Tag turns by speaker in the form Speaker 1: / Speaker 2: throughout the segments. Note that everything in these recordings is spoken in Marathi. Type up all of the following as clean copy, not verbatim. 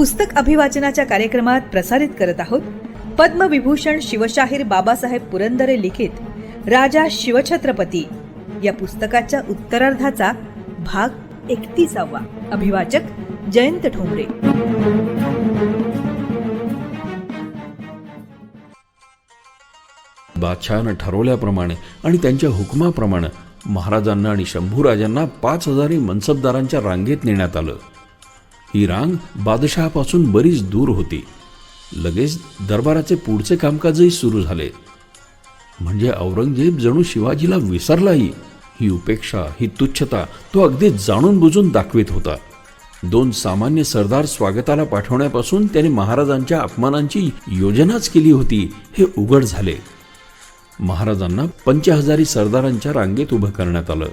Speaker 1: पुस्तक अभिवाचनाच्या कार्यक्रमात प्रसारित करत आहोत पद्मविभूषण शिवशाहीर बाबासाहेब पुरंदरे लिखित राजा शिवछत्रपती या पुस्तकाच्या उत्तरार्धाचा भाग 31वा। अभिवाचक जयंत ठोंबरे।
Speaker 2: बादशहानं ठरवल्याप्रमाणे आणि त्यांच्या हुकुमाप्रमाणे महाराजांना आणि शंभूराजांना 5000 मनसबदारांच्या रांगेत नेण्यात आलं। ही रांग बादशहापासून बरीच दूर होती। लगेच दरबाराचे पुढचे कामकाजही सुरू झाले। म्हणजे औरंगजेब जणू शिवाजीला विसरलाही। ही उपेक्षा, ही तुच्छता तो अगदी जाणून बुजून दाखवित होता। 2 सामान्य सरदार स्वागताला पाठवण्यापासून त्याने महाराजांच्या अपमानांची योजनाच केली होती हे उघड झाले। महाराजांना 5000 सरदारांच्या रांगेत उभं करण्यात आलं।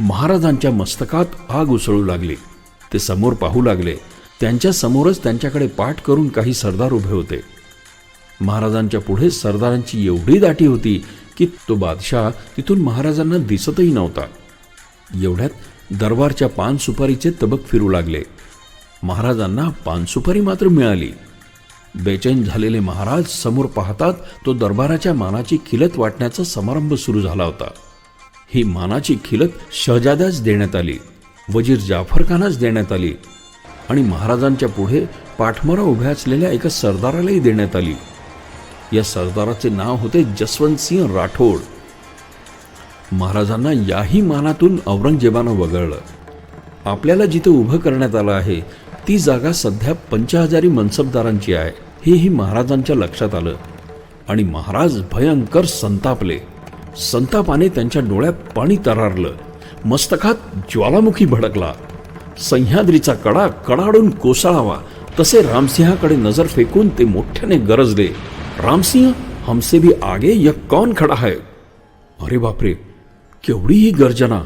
Speaker 2: महाराजांच्या मस्तकात आग उसळू लागली। ते समोर पाहू लागले। त्यांच्या समोरच त्यांच्याकडे पाठ करून काही सरदार उभे होते। महाराजांच्या पुढे सरदारांची एवढी दाटी होती की तो बादशाह तिथून महाराजांना दिसतही नव्हता। एवढ्यात दरबारच्या पान सुपारीचे तबक फिरू लागले। महाराजांना पान सुपारी मात्र मिळाली। बेचैन झालेले महाराज समोर पाहतात तो दरबाराच्या मानाची खिलत वाटण्याचा समारंभ सुरू झाला होता। ही मानाची खिलत शहजाद्यास देण्यात आली, वजीर जाफर खानास देण्यात आली आणि महाराजांच्या पुढे पाठमोरा उभ्या असलेल्या एका सरदारालाही देण्यात आली। या सरदाराचे नाव होते जसवंतसिंह राठोड। महाराजांना याही मानातून औरंगजेबानं वगळलं। आपल्याला जिथे उभं करण्यात आलं आहे ती जागा सध्या 5000 मनसबदारांची आहे हेही महाराजांच्या लक्षात आलं आणि महाराज भयंकर संतापले। संतापाने त्यांच्या डोळ्यात पाणी तरारलं, मस्तकात ज्वालामुखी भडकला। सह्याद्रीचा कडा कडाडून कोसळावा तसे रामसिंहाकडे नजर फेकून ते मोठ्याने गरजले, रामसिंह, हमसे भी आगे यह कौन खड़ा है? अरे बापरे, केवढी ही गर्जना!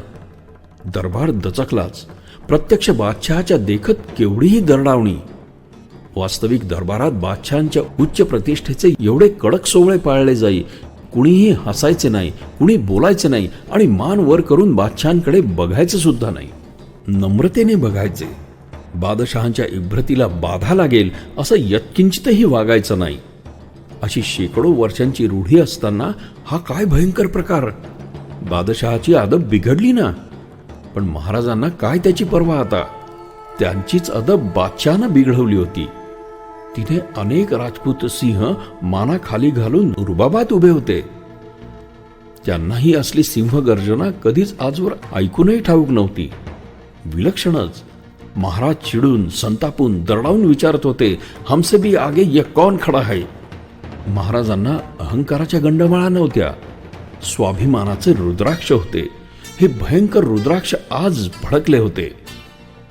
Speaker 2: दरबार दचकलाच। प्रत्यक्ष बादशहाच्या देखत केवढीही दरडावणी। वास्तविक दरबारात बादशहांच्या उच्च प्रतिष्ठेचे एवढे कडक सोवळे पाळले जाई। कुणीही हसायचे नाही, कुणी बोलायचे नाही आणि मान वर करून बादशहांकडे बघायचे सुद्धा नाही। नम्रतेने बघायचे। बादशहांच्या इब्रतीला बाधा लागेल असं यत्किंचितही वागायचं नाही। अशी शेकडो वर्षांची रूढी असताना हा काय भयंकर प्रकार! बादशहाची अदब बिघडली ना, पण महाराजांना काय त्याची पर्वा आता? त्यांचीच अदब बादशहानं बिघडवली होती। तिथे अनेक राजपूत सिंह माना खाली घालून रुबाबात उभे होते। त्यांनाही असली सिंह गर्जना कधीच आजवर ऐकूनही ठाऊक नव्हती। विलक्षणच। महाराज चिडून संतापून दरडावून विचारत होते, हमसे भी आगे यह कौन खड़ा है? महाराजांना अहंकाराच्या गंडमाळा नव्हत्या, स्वाभिमानाचे रुद्राक्ष होते। हे भयंकर रुद्राक्ष आज भडकले होते।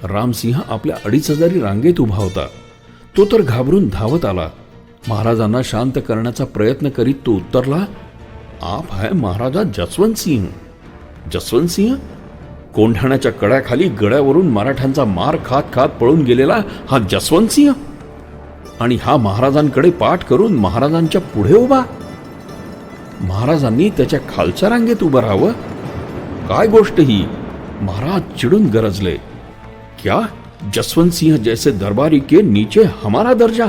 Speaker 2: रामसिंह आपल्या 2500 रांगेत उभा होता। तो तर घाबरून धावत आला। महाराजांना शांत करण्याचा प्रयत्न करीत तो उत्तरला, आप है महाराजा जसवंतसिंह? जसवंतसिंह? कोंढाण्याच्या कड्याखाली गड्यावरून मराठ्यांचा मार खात खात पळून गेलेला हा जसवंतसिंह? आणि हा महाराजांकडे पाठ करून महाराजांच्या पुढे उभा? महाराजांनी त्याच्या खालच्या रांगेत उभं राहावं? काय गोष्ट ही! महाराज चिडून गरजले, क्या जसवंत सिंह जैसे दरबारी के नीचे हमारा दर्जा?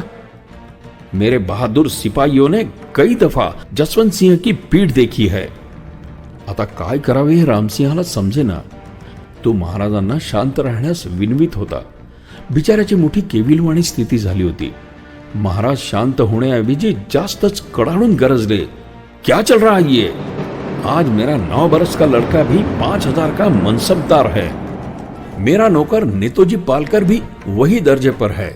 Speaker 2: मेरे बहादुर सिपाहियों ने कई दफा जसवंत सिंह की पीठ देखी है। आता काय करावे हे रामसिंहाला समजेना। तो महाराजांना शांत राहण्यास विनवित होता। बिचाऱ्याची मोठी केविलवाणी स्थिती झाली होती। महाराज शांत होण्याऐवजी जास्तच कडाडून गरजले, क्या चल रहा है ये? आज मेरा 9 बरस का लड़का भी 5000 का मनसबदार है। मेरा नौकर नेतोजी पालकर भी वही दर्जे पर है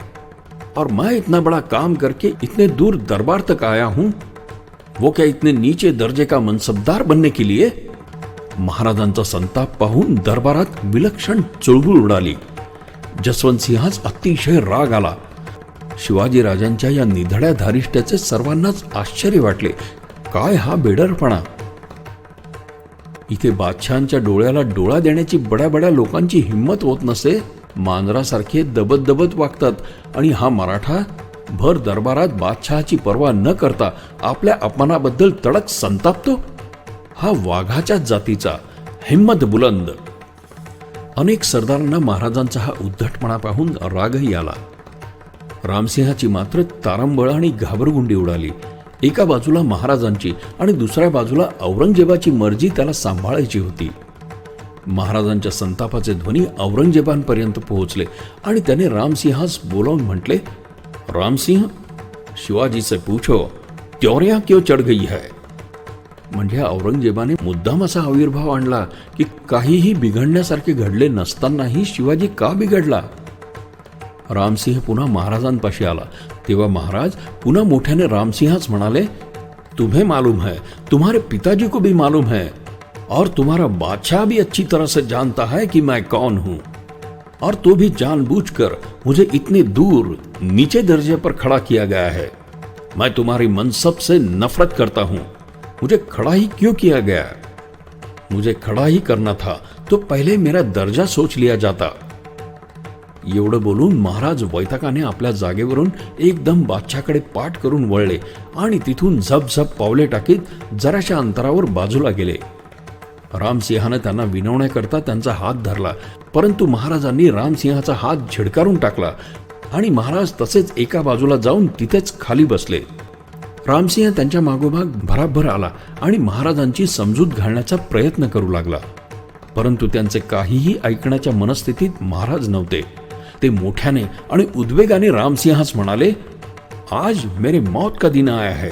Speaker 2: और मैं इतना बड़ा काम करके इतने दूर दरबार तक आया हूं, वो क्या इतने नीचे दर्जे का मनसबदार बनने के लिए? महाराजांचा संताप पाहून दरबारात विलक्षण चुळबुळ उडाली। जसवंतसिंहास अतिशय राग आला। शिवाजी राजांच्या या निधड्या धारिष्ट्याचे सर्वांनाच आश्चर्य वाटले। काय हा बेडरपणा! इथे बादशहांच्या डोळ्याला डोळा देण्याची बड्या बड्या लोकांची हिंमत होत नसे। मांजरासारखे दबत दबत वागतात आणि हा मराठा भर दरबारात बादशहाची पर्वा न करता आपल्या अपमानाबद्दल तडक संतापतो। हा वाघाच्या जातीचा, हिम्मत बुलंद। अनेक सरदारांना महाराजांचा हा उद्धटपणा पाहून रागही आला। रामसिंहाची मात्र तारंबळ आणि घाबरगुंडी उडाली. एका बाजूला महाराजांची आणि दुसऱ्या बाजूला औरंगजेबाची मर्जी त्याला सांभाळायची होती. महाराजांच्या संतापाचे ध्वनी औरंगजेबांपर्यंत पोहोचले आणि त्याने रामसिंहास बोलावून म्हटले, रामसिंह, शिवाजी से पूछो त्योरियां क्यों चढ़ गई है. म्हणजे औरंगजेबाने मुद्दाम असा आविर्भाव आणला की काहीही बिघडण्यासारखे घडले नसतानाही शिवाजी का बिघडला. रामसिंह पुन्हा महाराजांपाशी आला तेव्हा महाराज पुन्हा मोठ्याने रामसिंहास म्हणाले, तुम्हें मालूम है, तुम्हारे पिताजी को भी मालूम है और तुम्हारा बादशाह भी अच्छी तरह से जानता है कि मैं कौन हूं, और तो भी जानबूझकर मुझे इतनी दूर नीचे दर्जे पर खड़ा किया गया है. मैं तुम्हारी मनसब से नफरत करता हूं. मुझे खड़ा ही क्यों किया गया? मुझे खड़ा ही करना था तो पहले मेरा दर्जा सोच लिया जाता. एवढं बोलून महाराज वैतागाने आपल्या जागेवरून एकदम बादशाहकडे पाठ करून वळले आणि तिथून झपझप पावले टाकीत जराशा अंतरावर बाजूला गेले. रामसिंहाने त्यांना विनवण्याकरता त्यांचा हात धरला, परंतु महाराजांनी रामसिंहाचा हात झिडकारून टाकला आणि महाराज तसेच एका बाजूला जाऊन तिथेच खाली बसले. रामसिंह त्यांच्या मागोमाग भराभर आला आणि महाराजांची समजूत घालण्याचा प्रयत्न करू लागला, परंतु त्यांचे काहीही ऐकण्याच्या मनस्थितीत महाराज नव्हते. ते मोठ्याने आणि उद्वेगाने रामसिंहास म्हणाले, आज मेरे मौत का दिन आया है.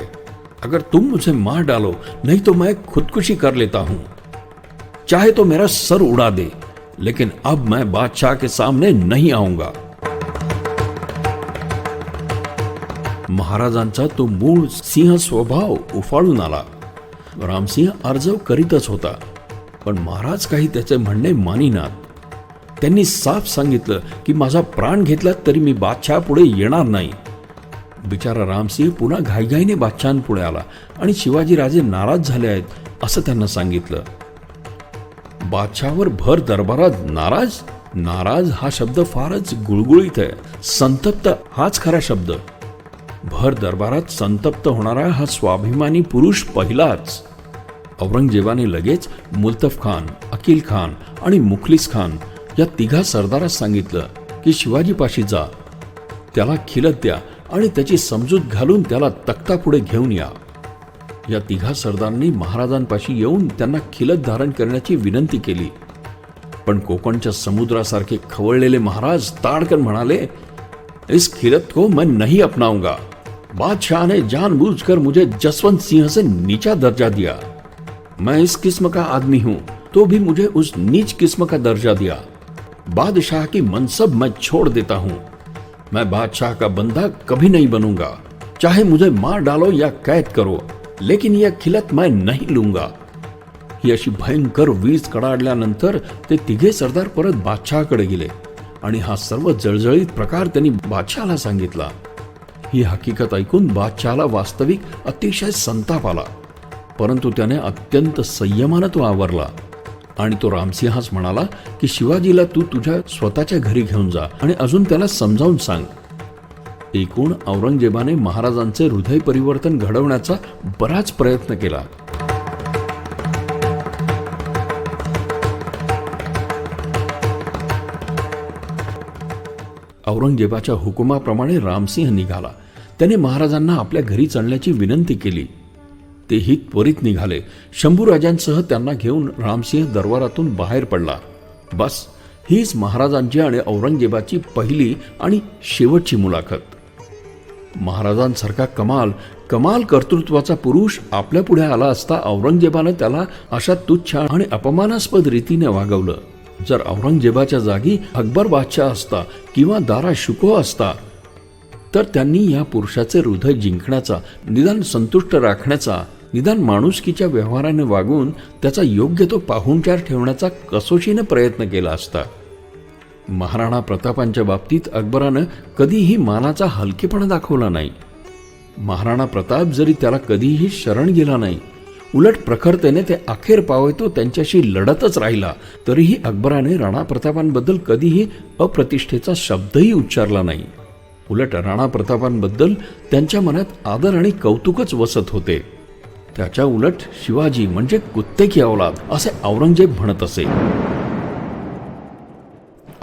Speaker 2: अगर तुम मुझे मार डालो नहीं तो मैं खुदकुशी कर लेता हूं. चाहे तो मेरा सर उड़ा दे, लेकिन अब मैं बादशाह के सामने नहीं आऊंगा. महाराजांचा तो मूळ सिंह स्वभाव उफाळून आला. रामसिंह अर्जव करीतच होता, पण महाराज काही त्याचे म्हणणे मानिनात. त्यांनी साफ सांगितलं की माझा प्राण घेतला तरी मी बादशाह पुढे येणार नाही. बिचारा रामसिंह पुन्हा घाईघाईने बादशहांपुढे आला आणि शिवाजीराजे नाराज झाले आहेत असं त्यांना सांगितलं. बादशाहवर भर दरबारात नाराज. नाराज हा शब्द फारच गुळगुळीत आहे. संतप्त हाच खरा शब्द. भर दरबारात संतप्त होणारा हा स्वाभिमानी पुरुष पहिलाच. औरंगजेबाने लगेच मुल्तफ खान, अकील खान आणि मुखलिस खान या तिघा सरदारास सांगितलं की शिवाजीपाशी जा, त्याला खिलत द्या आणि त्याची समजूत घालून त्याला तख्तापुढे घेऊन या. या तिघा सरदारांनी महाराजांपाशी येऊन त्यांना खिलत धारण करण्याची विनंती केली, पण कोकणच्या समुद्रासारखे खवळलेले महाराज ताडकन म्हणाले, इस खिलत को मैं नहीं अपनाऊंगा. बादशाह ने जानबूझकर मुझे जसवंत सिंह से नीचा दर्जा दिया. मैं इस किस्म का आदमी हूं, तो भी मुझे उस नीच किस्म का दर्जा दिया. बादशाह की मनसब मैं छोड़ देता हूं. मैं बादशाह का बंदा कभी नहीं बनूंगा. चाहे मुझे मार डालो या कैद करो, लेकिन यह खिलत मैं नहीं लूंगा. ही अशी भयंकर वीज कडाडल्यानंतर ते तिघे सरदार परत बादशाहकडे गेले आणि हा सर्व जळजळीत प्रकार त्यांनी बादशाहला सांगितला. ही हकीकत ऐकून बादशाहला वास्तविक अतिशय संताप आला, परंतु त्याने अत्यंत संयमाने तो आवरला आणि तो रामसिंहास म्हणाला की शिवाजीला तू तुझ्या स्वतःच्या घरी घेऊन जा आणि अजून त्याला समजावून सांग. एकूण औरंगजेबाने महाराजांचे हृदय परिवर्तन घडवण्याचा बराच प्रयत्न केला. औरंगजेबाच्या हुकुमाप्रमाणे रामसिंह निघाला. त्याने महाराजांना आपल्या घरी चढण्याची विनंती केली. तेही त्वरित निघाले. शंभूराजांसह त्यांना घेऊन रामसिंह दरबारातून बाहेर पडला. बस हीच महाराजांची आणि औरंगजेबाची पहिली आणि शेवटची मुलाखत. महाराजांसारखा कमाल कर्तृत्वाचा पुरुष आपल्या पुढे आला असता औरंगजेबाने त्याला अशा तुच्छ आणि अपमानास्पद रीतीने वागवलं. जर औरंगजेबाच्या जागी अकबर बादशाह असता किंवा दारा शुको असता तर त्यांनी या पुरुषाचे हृदय जिंकण्याचा, निदान संतुष्ट राखण्याचा, निदान माणुसकीच्या व्यवहाराने वागून त्याचा योग्य तो पाहुणचार ठेवण्याचा कसोशीने प्रयत्न केला असता. महाराणा प्रतापांच्या बाबतीत अकबरानं कधीही मानाचा हलकेपणा दाखवला नाही. महाराणा प्रताप जरी त्याला कधीही शरण गेला नाही, उलट प्रखरतेने ते अखेर पावतो त्यांच्याशी लढतच राहिला, तरीही अकबराने राणा प्रतापांबद्दल कधीही अप्रतिष्ठेचा शब्दही उच्चारला नाही. उलट राणा प्रतापांबद्दल त्यांच्या मनात आदर आणि कौतुकच वसत होते. त्याच्या उलट शिवाजी म्हणजे कुत्ते की औलाद असे औरंगजेब म्हणत असे.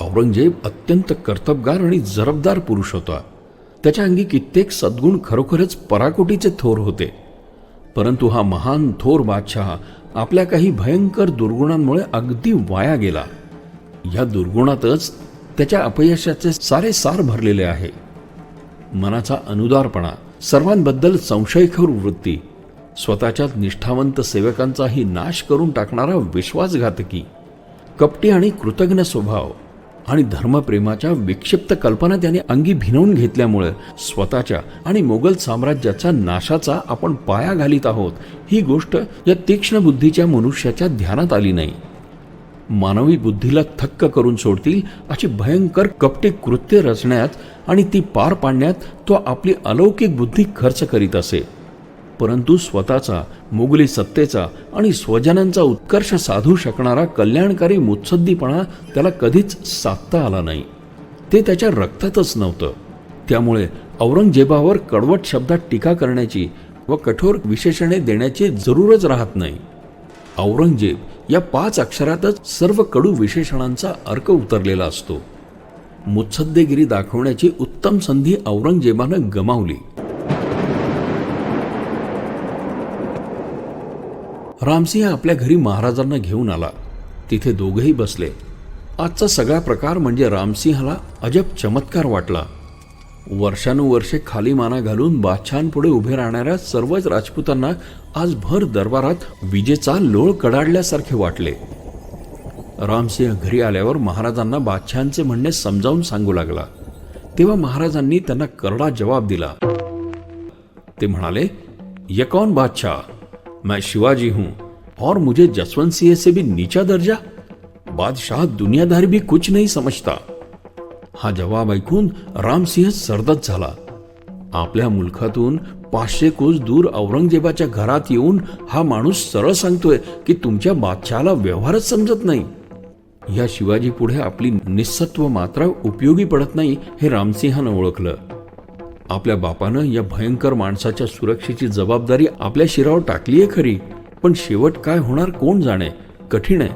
Speaker 2: औरंगजेब अत्यंत कर्तबगार आणि जबाबदार पुरुष होता. त्याच्या अंगी कित्येक सद्गुण खरोखरच पराकोटीचे थोर होते. परंतु हा महान थोर बादशाह आपल्या काही भयंकर दुर्गुणांमुळे अगदी वाया गेला. या दुर्गुणातच त्याच्या अपयशाचे सारे सार भरलेले आहे. मनाचा अनुदारपणा, सर्वांबद्दल संशयखोर वृत्ती, स्वतःच्याच निष्ठावंत सेवकांचाही नाश करून टाकणारा विश्वासघातकी, कपटी आणि कृतज्ञ स्वभाव आणि धर्मप्रेमाच्या विक्षिप्त कल्पना त्याने अंगी भिनवून घेतल्यामुळे स्वतःच्या आणि मोगल साम्राज्याच्या नाशाचा आपण पाया घालीत आहोत ही गोष्ट या तीक्ष्ण बुद्धीच्या मनुष्याच्या ध्यानात आली नाही. मानवी बुद्धीला थक्क करून सोडतील अशी भयंकर कपटी कृत्य रचण्यात आणि ती पार पाडण्यात तो आपली अलौकिक बुद्धी खर्च करीत असे. परंतु स्वतःचा, मोगली सत्तेचा आणि स्वजनांचा उत्कर्ष साधू शकणारा कल्याणकारी मुत्सद्दीपणा त्याला कधीच साधता आला नाही. ते त्याच्या रक्तातच नव्हतं. त्यामुळे औरंगजेबावर कडवट शब्दात टीका करण्याची व कठोर विशेषणे देण्याची जरूरच राहत नाही. औरंगजेब या 5 अक्षरातच सर्व कडू विशेषणांचा अर्क उतरलेला असतो. मुत्सद्देगिरी दाखवण्याची उत्तम संधी औरंगजेबानं गमावली. रामसिंह आपल्या घरी महाराजांना घेऊन आला. तिथे दोघेही बसले. आजचा सगळा प्रकार म्हणजे रामसिंहाला अजब चमत्कार वाटला. वर्षानुवर्षे खाली माना घालून बादशहांपुढे उभे राहणाऱ्या सर्वच राजपुतांना आज भर दरबारात विजेचा लोळ कडाडल्यासारखे वाटले. रामसिंह घरी आल्यावर महाराजांना बादशहांचे म्हणणे समजावून सांगू लागला. तेव्हा महाराजांनी त्यांना करडा जवाब दिला. ते म्हणाले, ये कौन बादशाह? मैं शिवाजी हूं और मुझे जसवंत सिंह से भी नीचा दर्जा? बादशाह दुनियादारी भी कुछ नहीं समझता. हा जवाब ऐकून रामसिंह सरदच झाला. आपल्या मुलखातून 500 कोस दूर औरंगजेबाच्या घरात येऊन हा माणूस सरळ सांगतोय की तुमच्या बादशहाला व्यवहारच समजत नाही. या शिवाजी पुढे आपली निस्सत्व मात्र उपयोगी पडत नाही हे रामसिंहानं ओळखलं. आपल्या बापानं या भयंकर माणसाच्या सुरक्षेची जबाबदारी आपल्या शिरावर टाकलीये खरी, पण शेवट काय होणार कोण जाणे, कठीण आहे.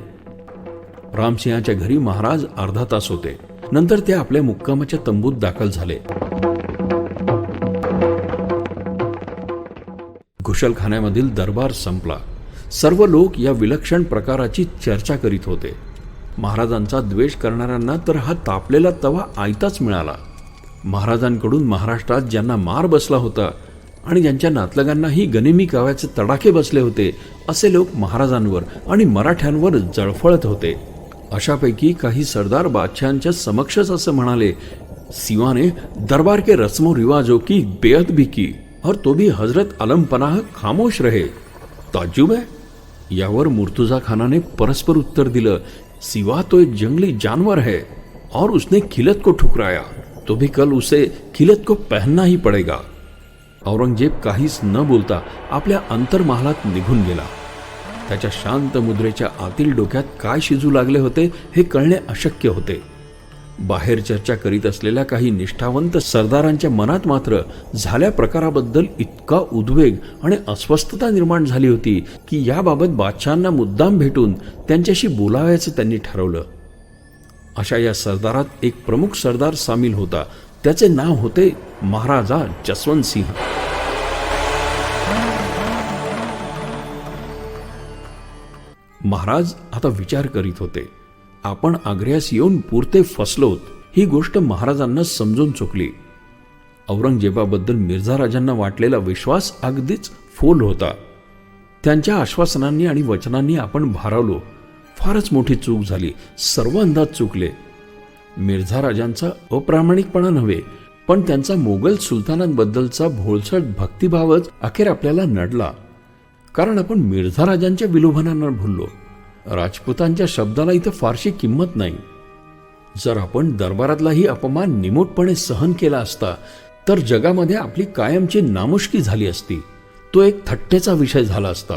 Speaker 2: रामसिंहाच्या घरी महाराज अर्धा तास होते. नंतर ते आपल्या मुक्कामाच्या तंबूत दाखल झाले. घुशलखान्यामधील दरबार संपला. सर्व लोक या विलक्षण प्रकाराची चर्चा करीत होते. महाराजांचा द्वेष करणाऱ्यांना तर हा तापलेला तवा आयताच मिळाला. महाराजांकडून महाराष्ट्रात ज्यांना मार बसला होता आणि ज्यांच्या नातलगांनाही गनिमी काव्याचे तडाखे बसले होते असे लोक महाराजांवर आणि मराठ्यांवर जळफळत होते. अशापैकी काही सरदार बादशाहांच्या समक्षच असं म्हणाले, सिवा ने दरबार के रस्मो रिवाजों की बेअदबी की और तो भी हजरत आलम पनाह खामोश रहे. ताज्जुब है. यावर मुर्तुजा खानाने परस्पर उत्तर दिलं, सिवा तो एक जंगली जानवर है और उसने खिलत को ठुकराया, तो भी कल उसे खिलत को पहनना ही पड़ेगा. औरंगजेब काहीच न बोलता आपल्या अंतर्महालात निघून गेला. त्याच्या शांत मुद्रेच्या आतील डोक्यात काय शिजू लागले होते हे कळणे अशक्य होते. बाहेर चर्चा करीत असलेल्या काही निष्ठावंत सरदारांच्या मनात मात्र झाल्या प्रकाराबद्दल इतका उद्वेग आणि अस्वस्थता निर्माण झाली होती की याबाबत बादशहांना मुद्दाम भेटून त्यांच्याशी बोलावयाचे त्यांनी ठरवलं. अशा या सरदारात एक प्रमुख सरदार सामील होता. त्याचे नाव होते महाराजा जसवंत सिंह. महाराज आता विचार करीत होते. आपण आग्र्यास येऊन पुरते फसलोत ही गोष्ट महाराजांना समजून चुकली. औरंगजेबाबद्दल मिर्झा राजांना वाटलेला विश्वास अगदीच फोल होता. त्यांच्या आश्वासनांनी आणि वचनांनी आपण भारावलो. फारच मोठी चूक झाली. सर्व अंदाज चुकले. मिर्झा राजांचा अप्रामाणिकपणा नव्हे, पण त्यांचा मोगल सुलतानांबद्दलचा भोळसट भक्तिभावच अखेर आपल्याला नडला. कारण आपण मिर्झा राजांच्या विलोभनांना भुललो. राजपुतांच्या शब्दाला इथं फारशी किंमत नाही. जर आपण दरबारातलाही अपमान निमूटपणे सहन केला असता तर जगामध्ये आपली कायमची नामुष्की झाली असती. तो एक थट्टेचा विषय झाला असता.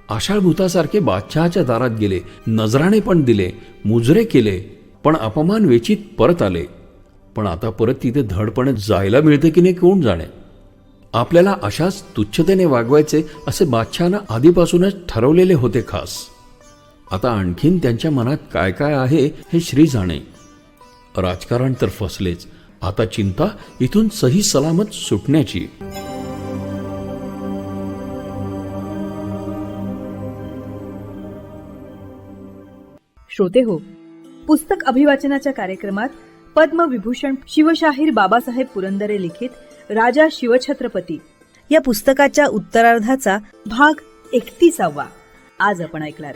Speaker 2: आषाढ भूतासारखे बादशहाच्या दारात गेले, नजराणे पण दिले, मुजरे केले, पण अपमान वेचीत परत आले. पण आता परत तिथे धडपणे जायला मिळते की नाही कोण जाणे. आपल्याला अशाच तुच्छतेने वागवायचे असे बादशहांना आधीपासूनच ठरवलेले होते खास. आता आणखीन त्यांच्या मनात काय काय आहे हे श्री जाणे. राजकारण तर फसलेच. आता चिंता इथून सही सलामत सुटण्याची.
Speaker 1: श्रोते हो, पुस्तक अभिवाचनाच्या कार्यक्रमात पद्मविभूषण शिवशाहीर बाबासाहेब पुरंदरे लिखित राजा शिवछत्रपती या पुस्तकाच्या उत्तरार्धाचा भाग 31वा आज आपण ऐकलात.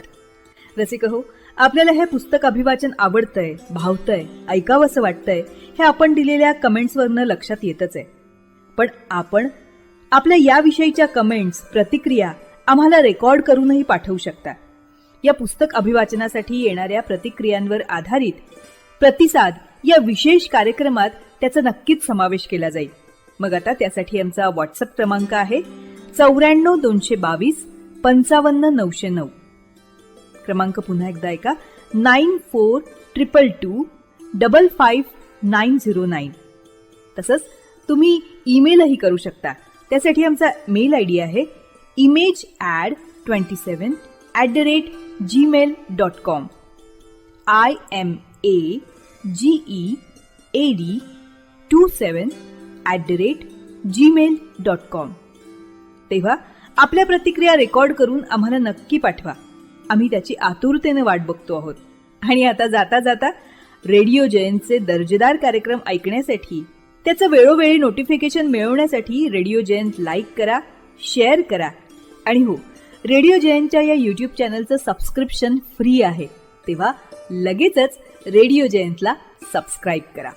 Speaker 1: रसिक हो, आपल्याला हे पुस्तक अभिवाचन आवडतंय, भावतंय, ऐकावंसं वाटतंय हे आपण दिलेल्या कमेंट्सवरनं लक्षात येतच आहे. पण आपण आपल्या याविषयीच्या कमेंट्स, प्रतिक्रिया आम्हाला रेकॉर्ड करूनही पाठवू शकता. या पुस्तक अभिवाचनासाठी येणाऱ्या प्रतिक्रियांवर आधारित प्रतिसाद या विशेष कार्यक्रमात त्याचा नक्कीच समावेश केला जाईल. मग आता त्यासाठी आमचा व्हॉट्सअप क्रमांक आहे 94-222-55909. क्रमांक पुन्हा एकदा ऐका, 9422255909. तसंच तुम्ही ईमेलही करू शकता. त्यासाठी आमचा मेल आयडी आहे image27@gmail.com. IMAGEAD27@gmail.com. तेव्हा आपल्या प्रतिक्रिया रेकॉर्ड करून आम्हाला नक्की पाठवा. आम्ही त्याची आतुरतेने वाट बघतो आहोत. आणि आता जाता जाता रेडिओ जयंतचे दर्जेदार कार्यक्रम ऐकण्यासाठी, त्याचं वेळोवेळी नोटिफिकेशन मिळवण्यासाठी रेडिओ जयंत लाईक करा, शेअर करा. आणि हो, रेडिओ जयंतच्या या यूट्यूब चॅनलचं सबस्क्रिप्शन फ्री आहे. तेव्हा लगेचच रेडिओ जयंतला सबस्क्राईब करा.